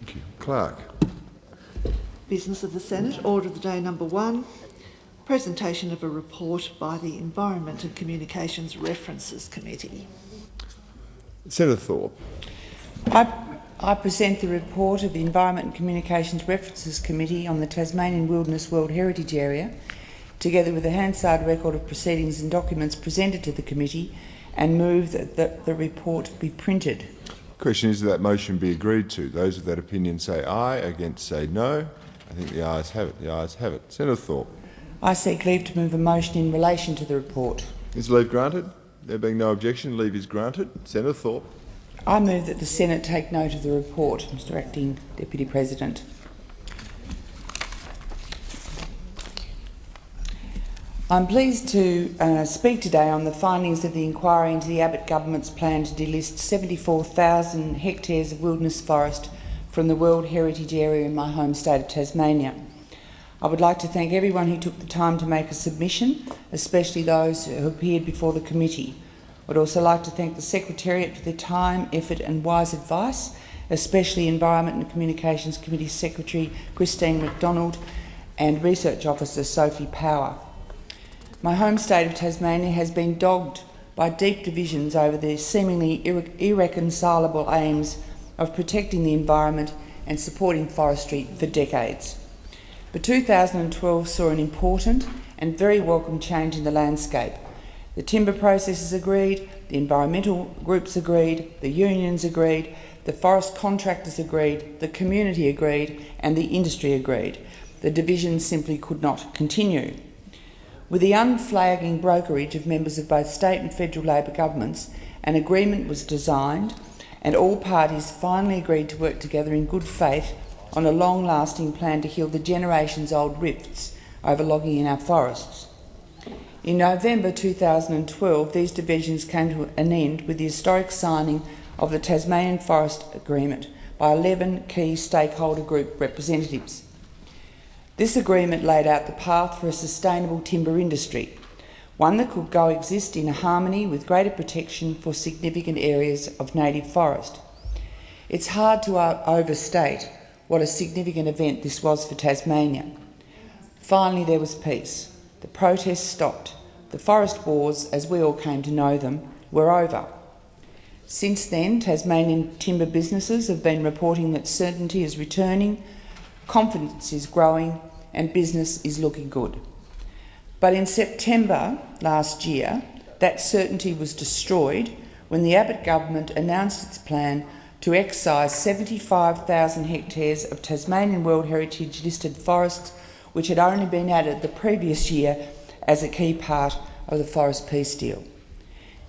Thank you. Clerk. Business of the Senate, order of the day number 1, presentation of a report by the Environment and Communications References Committee. Senator Thorp. I present the report of the Environment and Communications References Committee on the Tasmanian Wilderness World Heritage Area, together with a Hansard record of proceedings and documents presented to the committee, and move that the report be printed. Question is that motion be agreed to. Those of that opinion say aye, against say no. I think the ayes have it. The ayes have it. Senator Thorp. I seek leave to move a motion in relation to the report. Is leave granted? There being no objection, leave is granted. Senator Thorp. I move that the Senate take note of the report, Mr Acting Deputy President. I'm pleased to speak today on the findings of the inquiry into the Abbott government's plan to delist 74,000 hectares of wilderness forest from the World Heritage Area in my home state of Tasmania. I would like to thank everyone who took the time to make a submission, especially those who appeared before the committee. I would also like to thank the Secretariat for their time, effort and wise advice, especially Environment and Communications Committee Secretary Christine McDonald and Research Officer Sophie Power. My home state of Tasmania has been dogged by deep divisions over the seemingly irreconcilable aims of protecting the environment and supporting forestry for decades. But 2012 saw an important and very welcome change in the landscape. The timber processors agreed, the environmental groups agreed, the unions agreed, the forest contractors agreed, the community agreed, and the industry agreed. The division simply could not continue. With the unflagging brokerage of members of both state and federal Labor governments, an agreement was designed and all parties finally agreed to work together in good faith on a long-lasting plan to heal the generations-old rifts over logging in our forests. In November 2012, these divisions came to an end with the historic signing of the Tasmanian Forest Agreement by 11 key stakeholder group representatives. This agreement laid out the path for a sustainable timber industry, one that could coexist in harmony with greater protection for significant areas of native forest. It's hard to overstate what a significant event this was for Tasmania. Finally, there was peace. The protests stopped. The forest wars, as we all came to know them, were over. Since then, Tasmanian timber businesses have been reporting that certainty is returning, confidence is growing, and business is looking good. But in September last year, that certainty was destroyed when the Abbott government announced its plan to excise 75,000 hectares of Tasmanian World Heritage listed forests, which had only been added the previous year as a key part of the Forest Peace Deal.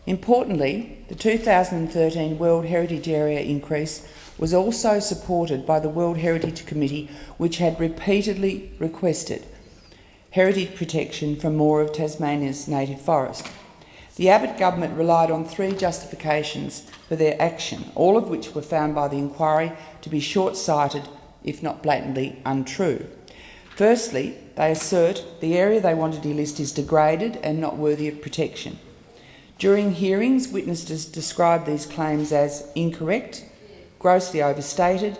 Importantly, the 2013 World Heritage Area increase was also supported by the World Heritage Committee, which had repeatedly requested heritage protection for more of Tasmania's native forest. The Abbott government relied on 3 justifications for their action, all of which were found by the inquiry to be short-sighted, if not blatantly untrue. Firstly, they assert the area they want to delist is degraded and not worthy of protection. During hearings, witnesses described these claims as incorrect, grossly overstated,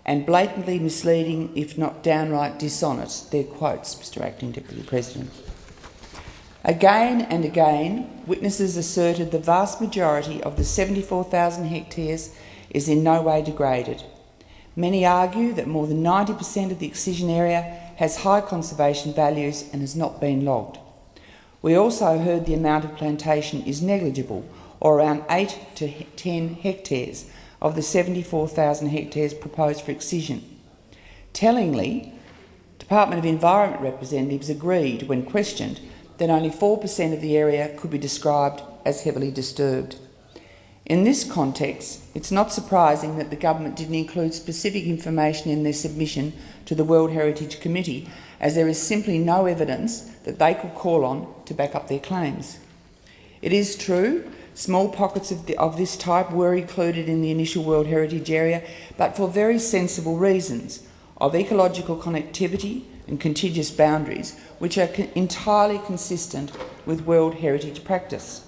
and blatantly misleading, if not downright dishonest. They're quotes, Mr Acting Deputy President. Again and again, witnesses asserted the vast majority of the 74,000 hectares is in no way degraded. Many argue that more than 90% of the excision area has high conservation values and has not been logged. We also heard the amount of plantation is negligible, or around 8 to 10 hectares of the 74,000 hectares proposed for excision. Tellingly, Department of Environment representatives agreed, when questioned, that only 4% of the area could be described as heavily disturbed. In this context, it's not surprising that the government didn't include specific information in their submission to the World Heritage Committee, as there is simply no evidence that they could call on to back up their claims. It is true, small pockets of this type were included in the initial World Heritage Area, but for very sensible reasons of ecological connectivity and contiguous boundaries, which are entirely consistent with World Heritage practice.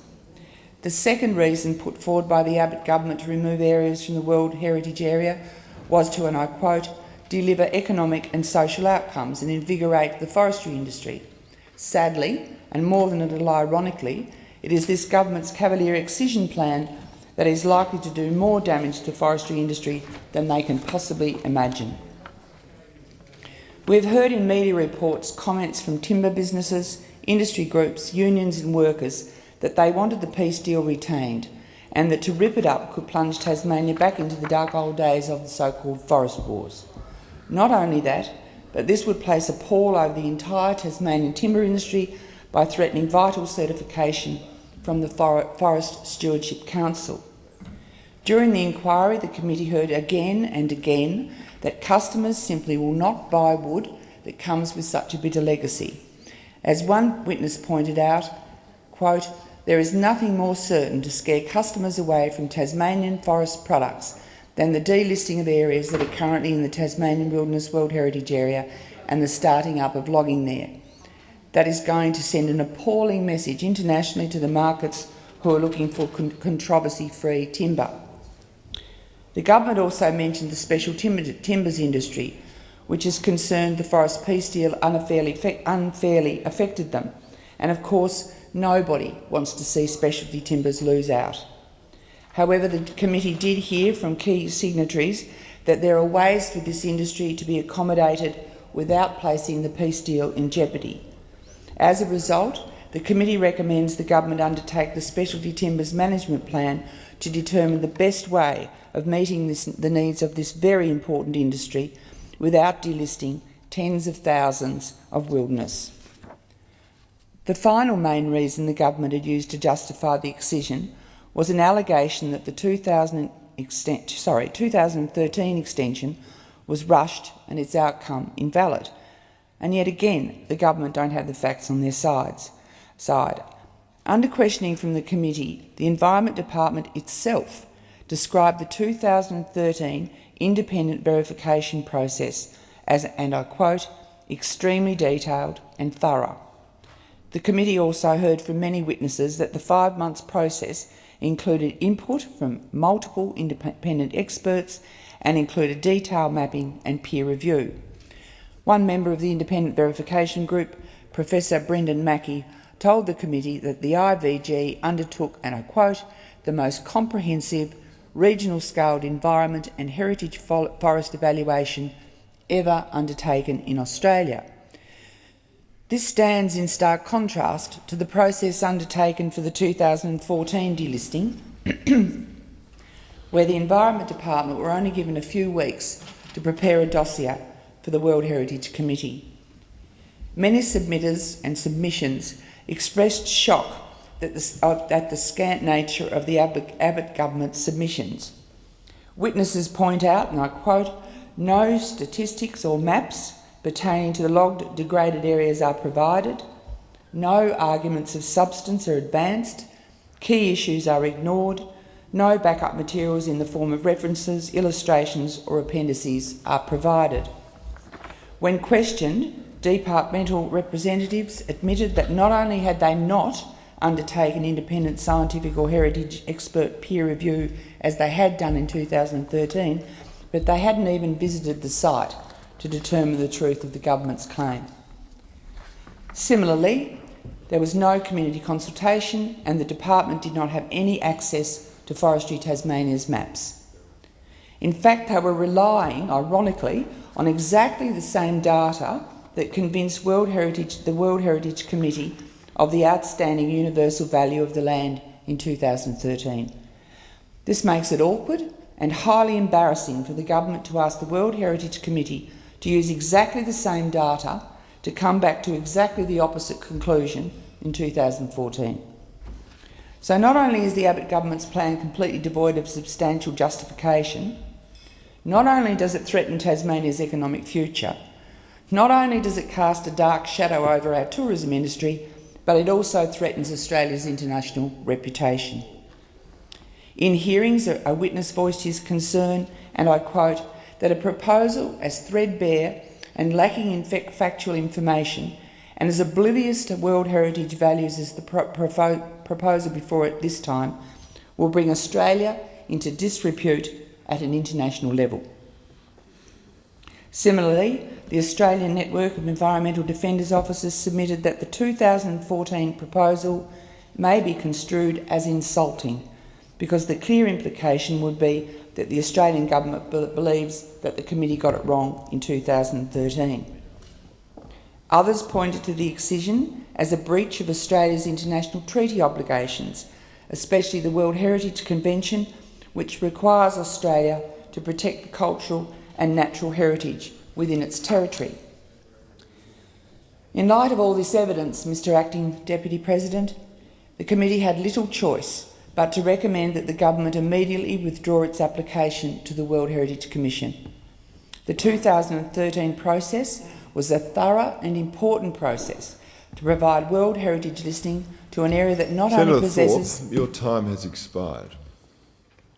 The second reason put forward by the Abbott government to remove areas from the World Heritage Area was to, and I quote, deliver economic and social outcomes and invigorate the forestry industry. Sadly, and more than a little ironically, it is this government's cavalier excision plan that is likely to do more damage to the forestry industry than they can possibly imagine. We've heard in media reports comments from timber businesses, industry groups, unions and workers that they wanted the peace deal retained and that to rip it up could plunge Tasmania back into the dark old days of the so-called forest wars. Not only that, but this would place a pall over the entire Tasmanian timber industry by threatening vital certification from the Forest Stewardship Council. During the inquiry, the committee heard again and again that customers simply will not buy wood that comes with such a bitter legacy. As one witness pointed out, quote, there is nothing more certain to scare customers away from Tasmanian forest products than the delisting of areas that are currently in the Tasmanian Wilderness World Heritage Area and the starting up of logging there. That is going to send an appalling message internationally to the markets who are looking for controversy-free timber. The government also mentioned the special timbers industry, which is concerned the forest peace deal unfairly affected them. And of course, nobody wants to see specialty timbers lose out. However, the committee did hear from key signatories that there are ways for this industry to be accommodated without placing the peace deal in jeopardy. As a result, the committee recommends the government undertake the Specialty Timbers Management Plan to determine the best way of meeting the needs of this very important industry without delisting tens of thousands of wilderness. The final main reason the government had used to justify the excision was an allegation that the 2013 extension was rushed and its outcome invalid. And yet again, the government don't have the facts on their side. Under questioning from the committee, the Environment Department itself described the 2013 independent verification process as, and I quote, extremely detailed and thorough. The committee also heard from many witnesses that the 5 months process included input from multiple independent experts and included detailed mapping and peer review. One member of the independent verification group, Professor Brendan Mackey, told the committee that the IVG undertook, and I quote, the most comprehensive regional-scaled environment and heritage forest evaluation ever undertaken in Australia. This stands in stark contrast to the process undertaken for the 2014 delisting, where the Environment Department were only given a few weeks to prepare a dossier for the World Heritage Committee. Many submitters and submissions expressed shock at the scant nature of the Abbott government's submissions. Witnesses point out, and I quote, no statistics or maps pertaining to the logged degraded areas are provided, no arguments of substance are advanced, key issues are ignored, no backup materials in the form of references, illustrations or appendices are provided. When questioned, departmental representatives admitted that not only had they not undertaken independent scientific or heritage expert peer review as they had done in 2013, but they hadn't even visited the site to determine the truth of the government's claim. Similarly, there was no community consultation and the department did not have any access to Forestry Tasmania's maps. In fact, they were relying, ironically, on exactly the same data that convinced the World Heritage Committee of the outstanding universal value of the land in 2013. This makes it awkward and highly embarrassing for the government to ask the World Heritage Committee to use exactly the same data to come back to exactly the opposite conclusion in 2014. So not only is the Abbott government's plan completely devoid of substantial justification, not only does it threaten Tasmania's economic future, not only does it cast a dark shadow over our tourism industry, but it also threatens Australia's international reputation. In hearings, a witness voiced his concern, and I quote, that a proposal as threadbare and lacking in factual information and as oblivious to World Heritage values as the proposal before it this time will bring Australia into disrepute at an international level. Similarly, the Australian Network of Environmental Defenders Officers submitted that the 2014 proposal may be construed as insulting, because the clear implication would be that the Australian government believes that the committee got it wrong in 2013. Others pointed to the excision as a breach of Australia's international treaty obligations, especially the World Heritage Convention, which requires Australia to protect the cultural and natural heritage within its territory. In light of all this evidence, Mr Acting Deputy President, the committee had little choice but to recommend that the government immediately withdraw its application to the World Heritage Commission. The 2013 process was a thorough and important process to provide World Heritage listing to an area that not only possesses... Senator Thorp, your time has expired.